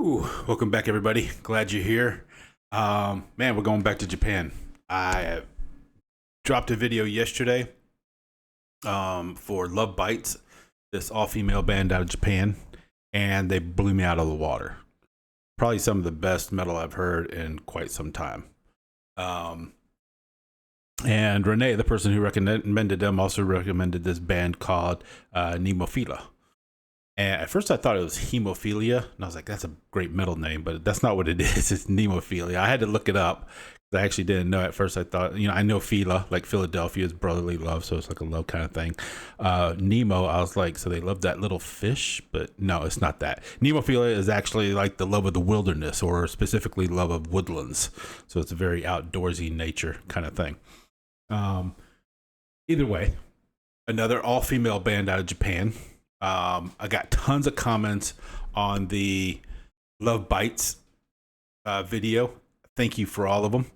Woo! Welcome back, everybody. Glad you're here. Man, we're going back to Japan. I dropped a video yesterday for Love Bites, this all-female band out of Japan, and they blew me out of the water. Probably some of the best metal I've heard in quite some time. And Renee, the person who recommended them, also recommended this band called Nemophila. And at first I thought it was hemophilia, and I was like, that's a great metal name, but that's not what it is. It's Nemophila. I had to look it up. I actually didn't know at first. I thought, I know Phila, like Philadelphia is brotherly love, so it's like a love kind of thing. Nemo, I was like, so they love that little fish, but no, it's not that. Nemophila is actually like the love of the wilderness, or specifically love of woodlands. So it's a very outdoorsy nature kind of thing. Either way, another all-female band out of Japan. I got tons of comments on the Love Bites video. Thank you for all of them.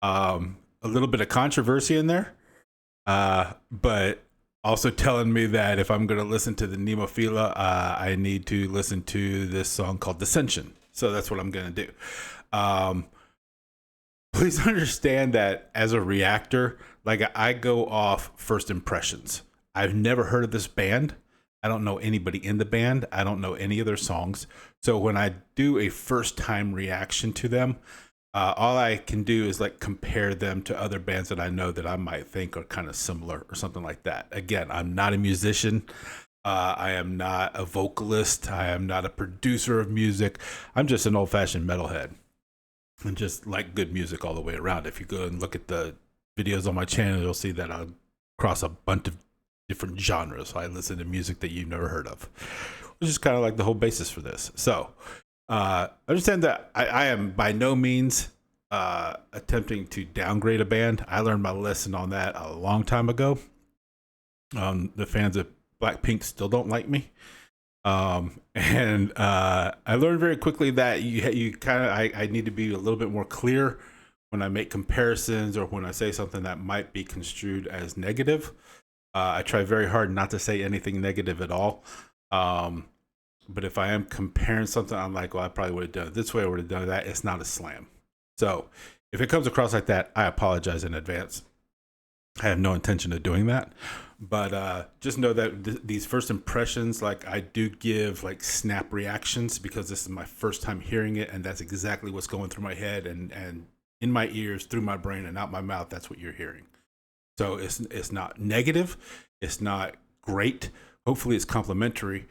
A little bit of controversy in there, but also telling me that if I'm going to listen to the Nemophila, I need to listen to this song called Dissension. So that's what I'm going to do. Please understand that as a reactor, like I go off first impressions. I've never heard of this band. I don't know anybody in the band. I don't know any of their songs. So when I do a first time reaction to them, all I can do is like compare them to other bands that I know that I might think are kind of similar or something like that. Again, I'm not a musician. I am not a vocalist. I am not a producer of music. I'm just an old fashioned metalhead and just like good music all the way around. If you go and look at the videos on my channel, you'll see that I cross a bunch of different genres. I listen to music that you've never heard of, which is kind of like the whole basis for this. So understand that I am by no means attempting to downgrade a band. I learned my lesson on that a long time ago. The fans of Blackpink still don't like me. And I learned very quickly that you kind of, I need to be a little bit more clear when I make comparisons or when I say something that might be construed as negative. I try very hard not to say anything negative at all. But if I am comparing something, I'm like, well, I probably would have done it this way, I would have done that. It's not a slam. So if it comes across like that, I apologize in advance. I have no intention of doing that. But just know that these first impressions, like I do give like snap reactions because this is my first time hearing it. And that's exactly what's going through my head and in my ears, through my brain and out my mouth. That's what you're hearing. So it's not negative. It's not great. Hopefully it's complimentary.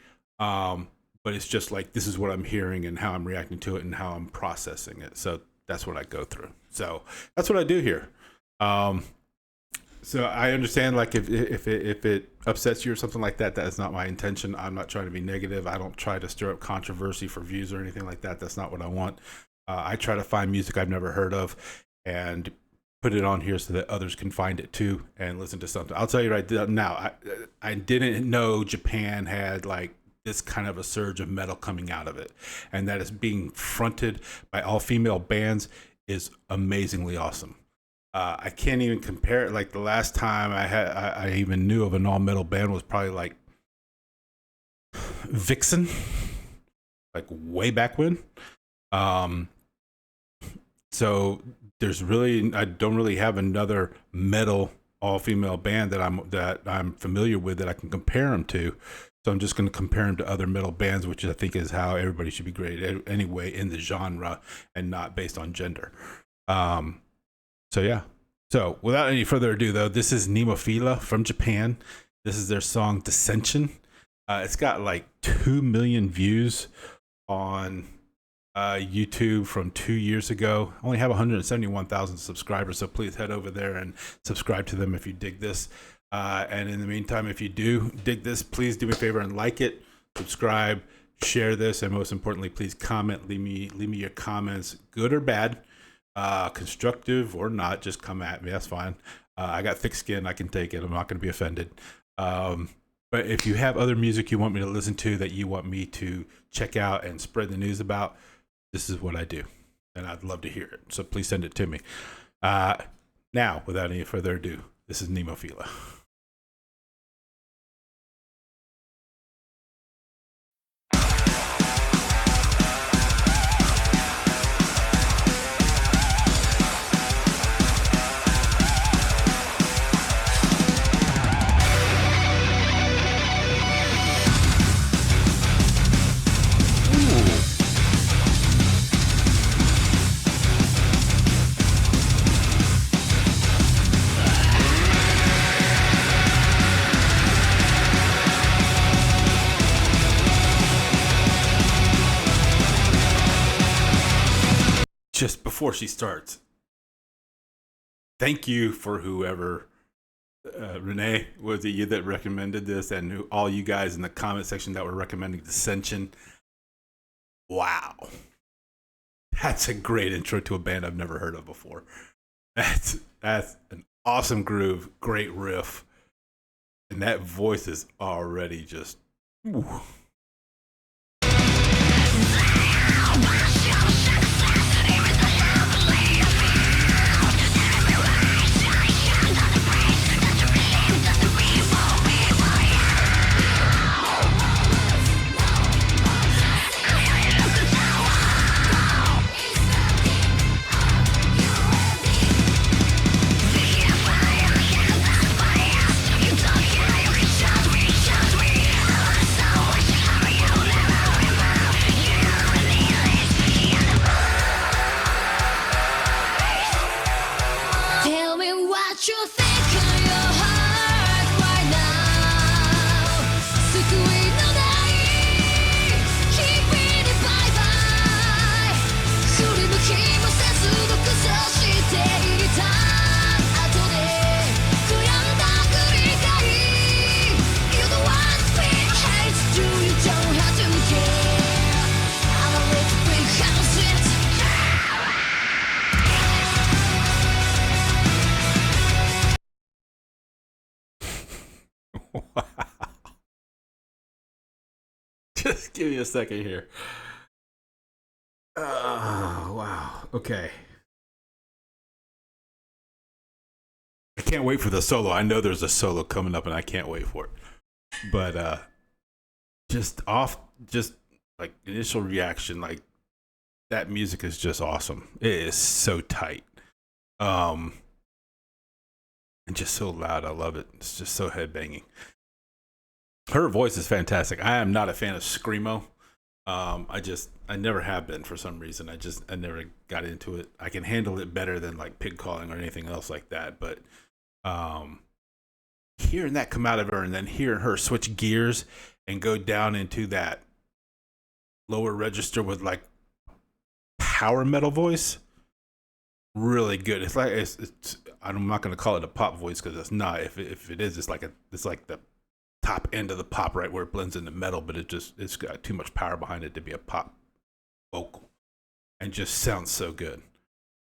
But it's just like, this is what I'm hearing and how I'm reacting to it and how I'm processing it. So that's what I go through. So that's what I do here. So I understand, like if it upsets you or something like that, that is not my intention. I'm not trying to be negative. I don't try to stir up controversy for views or anything like that. That's not what I want. I try to find music I've never heard of and put it on here so that others can find it too and listen to something. I'll tell you right now, I didn't know Japan had like this kind of a surge of metal coming out of it, and that is being fronted by all female bands is amazingly awesome. I can't even compare it. Like the last time I even knew of an all metal band was probably like Vixen, like way back when. So there's really, I don't really have another metal all female band that I'm familiar with that I can compare them to. So I'm just going to compare them to other metal bands, which I think is how everybody should be graded anyway in the genre and not based on gender. So yeah. So without any further ado, though, this is Nemophila from Japan. This is their song Dissension. It's got like 2 million views on YouTube from 2 years ago. I only have 171,000 subscribers, so please head over there and subscribe to them if you dig this. And in the meantime, if you do dig this, please do me a favor and like it, subscribe, share this, and most importantly, please comment. Leave me your comments, good or bad, constructive or not. Just come at me. That's fine. I got thick skin. I can take it. I'm not going to be offended. But if you have other music you want me to listen to that you want me to check out and spread the news about, this is what I do, and I'd love to hear it. So please send it to me. Now, without any further ado, this is Nemophila. just before she starts, thank you for whoever, Renee, was it you that recommended this, and all you guys in the comment section that were recommending Dissension. Wow. That's a great intro to a band I've never heard of before. That's an awesome groove, great riff, and that voice is already just, ooh. Just give me a second here. Wow. Okay. I can't wait for the solo. I know there's a solo coming up and I can't wait for it. But just like initial reaction, like that music is just awesome. It is so tight. And just so loud. I love it. It's just so headbanging. Her voice is fantastic. I am not a fan of screamo. I never have been for some reason. I never got into it. I can handle it better than like pig calling or anything else like that. But hearing that come out of her and then hearing her switch gears and go down into that lower register with like power metal voice, really good. It's like it's I'm not going to call it a pop voice because it's not. If it is, it's like the top end of the pop, right where it blends into metal, but it's got too much power behind it to be a pop vocal, and just sounds so good,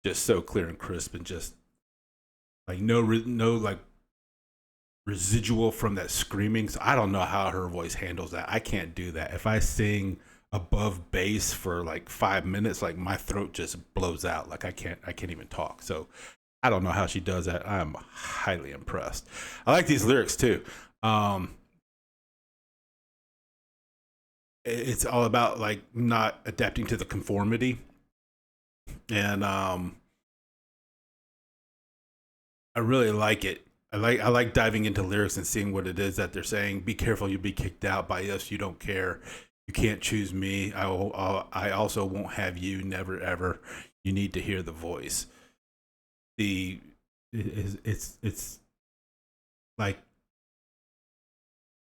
just so clear and crisp, and just like no like residual from that screaming. So I don't know how her voice handles that. I can't do that. If I sing above bass for like 5 minutes, like my throat just blows out. Like I can't even talk. So I don't know how she does that. I'm highly impressed. I like these lyrics too. It's all about like not adapting to the conformity, and I really like it. I like diving into lyrics and seeing what it is that they're saying. Be careful, you'll be kicked out by us. You don't care. You can't choose me. I also won't have you. Never ever. You need to hear the voice. It's like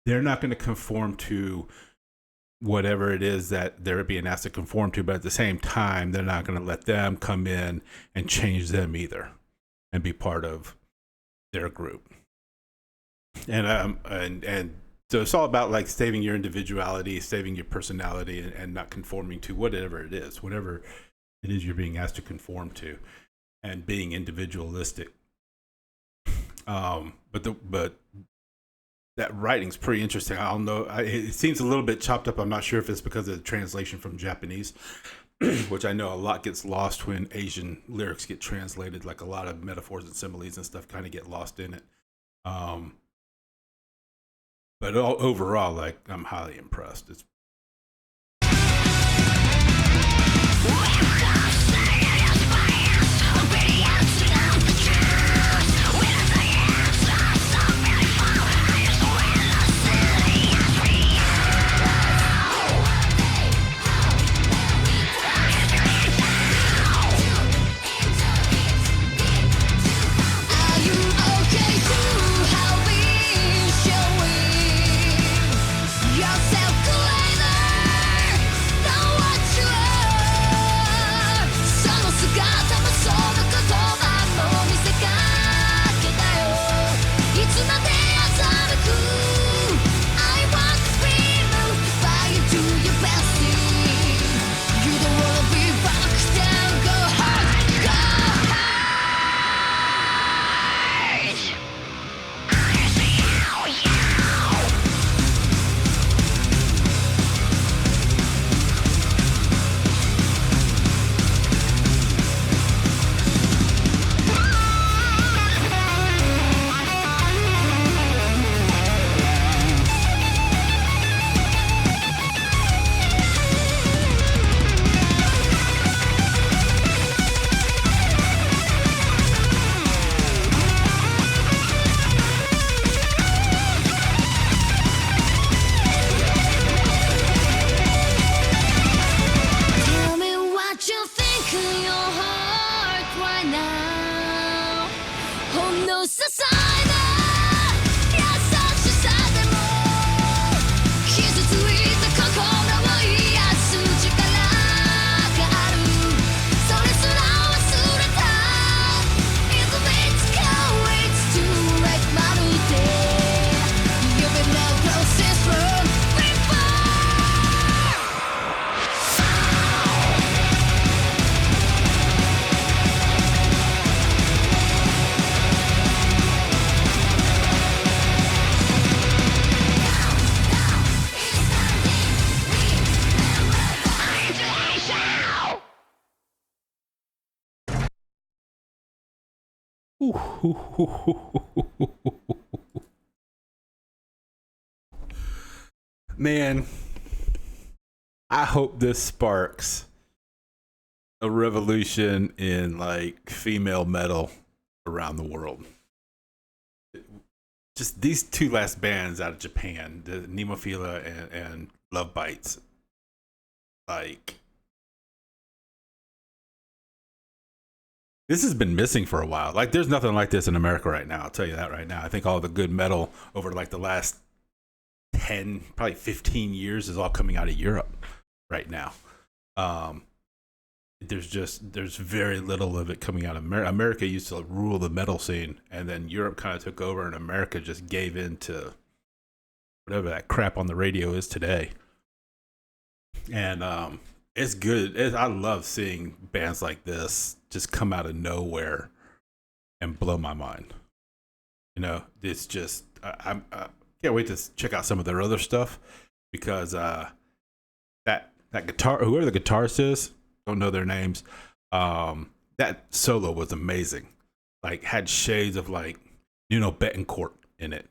they're not going to conform to whatever it is that they're being asked to conform to, but at the same time, they're not going to let them come in and change them either and be part of their group. And so it's all about like saving your individuality, saving your personality, and not conforming to whatever it is you're being asked to conform to, and being individualistic. But that writing's pretty interesting. I don't know. It seems a little bit chopped up. I'm not sure if it's because of the translation from Japanese, which I know a lot gets lost when Asian lyrics get translated. Like a lot of metaphors and similes and stuff kind of get lost in it. But overall, like I'm highly impressed. It's Yourself Man, I hope this sparks a revolution in like female metal around the world. Just these two last bands out of Japan, the Nemophila and Love Bites, like this has been missing for a while. Like there's nothing like this in America right now. I'll tell you that right now. I think all the good metal over like the last 10, probably 15 years is all coming out of Europe right now. There's very little of it coming out of America. America used to rule the metal scene, and then Europe kind of took over, and America just gave in to whatever that crap on the radio is today. And it's good. I love seeing bands like this just come out of nowhere and blow my mind. You know, it's just I can't wait to check out some of their other stuff because that guitar, whoever the guitarist is, don't know their names. That solo was amazing. Like had shades of like Betancourt in it.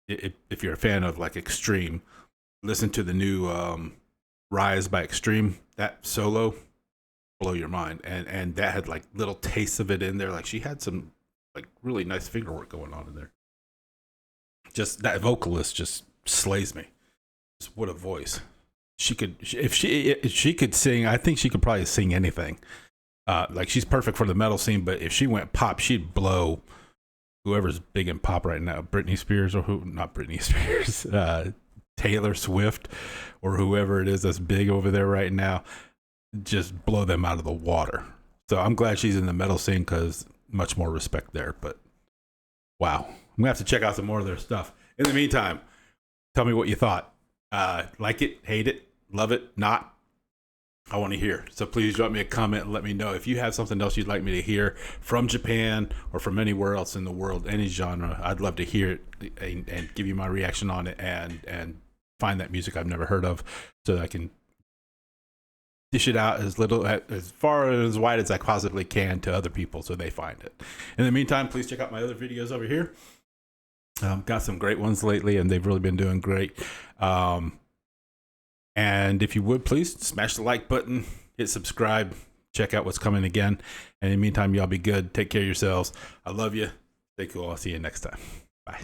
If you're a fan of like Extreme, listen to the new Rise by Extreme. That solo blow your mind, and that had like little tastes of it in there. Like she had some like really nice finger work going on in there. Just that vocalist just slays me. Just what a voice. If she could sing, I think she could probably sing anything. Like she's perfect for the metal scene, but if she went pop, she'd blow whoever's big in pop right now, Britney Spears or not Britney Spears, Taylor Swift or whoever it is that's big over there right now, just blow them out of the water. So I'm glad she's in the metal scene because much more respect there. But wow, I'm gonna have to check out some more of their stuff. In the meantime, tell me what you thought. Like it, hate it, love it, not. I want to hear. So please drop me a comment and let me know if you have something else you'd like me to hear from Japan or from anywhere else in the world, any genre. I'd love to hear it and give you my reaction on it and find that music I've never heard of so that I can dish it out as far as wide as I possibly can to other people so they find it. In the meantime, please check out my other videos over here. Got some great ones lately, and they've really been doing great. And if you would, please smash the like button, hit subscribe, check out what's coming again. And in the meantime, y'all be good. Take care of yourselves. I love you. Stay cool. I'll see you next time. Bye.